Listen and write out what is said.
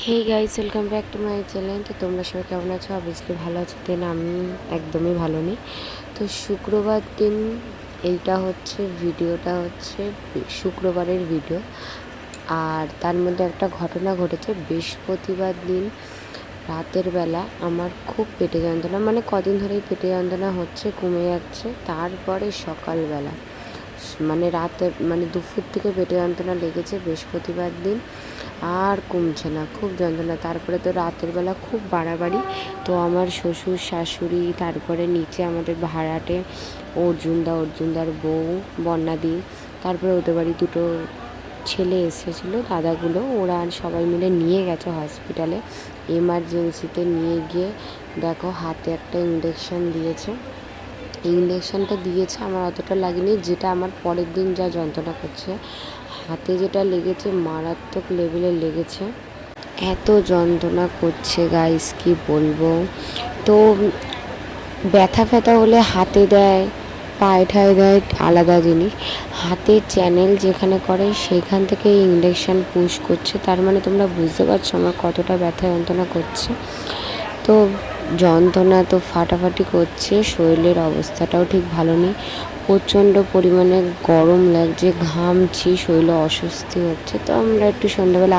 Hey guys, welcome back to my channel. তো তোমরা সবাই কেমন আছো? অবভিয়াসলি ভালো আছো। দেন আমি একদমই ভালো নেই। তো শুক্রবার দিন ভিডিওটা হচ্ছে শুক্রবারের ভিডিও। আর তার মধ্যে একটা ঘটনা ঘটেছে। বৃহস্পতিবার দিন রাতের বেলা আমার খুব পেটে যন্ত্রণা, মানে কদিন ধরেই পেটে যন্ত্রণা হচ্ছে, কমে যাচ্ছে। তারপরে সকালবেলা দুপুর থেকে পেটে যন্ত্রণা লেগেছে বৃহস্পতিবার দিন, আর কমছে না, খুব যন্ত্রণা। তারপরে তো রাতের বেলা খুব বাড়াবাড়ি। তো আমার শ্বশুর শাশুড়ি, তারপরে নিচে আমাদের ভাড়াটে অর্জুনদার বউ বন্যাদি, তারপরে ওদের বাড়ি দুটো ছেলে এসেছিলো, দাদাগুলো, ওরা সবাই মিলে নিয়ে গেছে হসপিটালে। এমার্জেন্সিতে নিয়ে গিয়ে দেখো হাতে একটা ইঞ্জেকশনটা দিয়েছে। আমার অতটা লাগেনি, যেটা আমার পরের দিন যা যন্ত্রণা করছে, হাতে যেটা লেগেছে মারাত্মক লেভেলে লেগেছে। এত যন্ত্রণা করছে গাইস, কি বলবো। তো ব্যথা হলে হাতে দেয়, পায়ে ঠায়ে দেয়, আলাদা জিনিস। হাতের চ্যানেল যেখানে করে সেখান থেকে ইঞ্জেকশন পুশ করছে। তার মানে তোমরা বুঝতে পারছো আমার কতটা ব্যথা যন্ত্রণা করছে। তো যন্ত্রণা তো ফাটাফাটি করছে, শরীরের অবস্থাটাও ঠিক ভালো নেই। প্রচণ্ড পরিমাণে গরম লাগছে, ঘামছি, শরীরে অস্বস্তি হচ্ছে। তো আমরা একটু সন্ধ্যাবেলা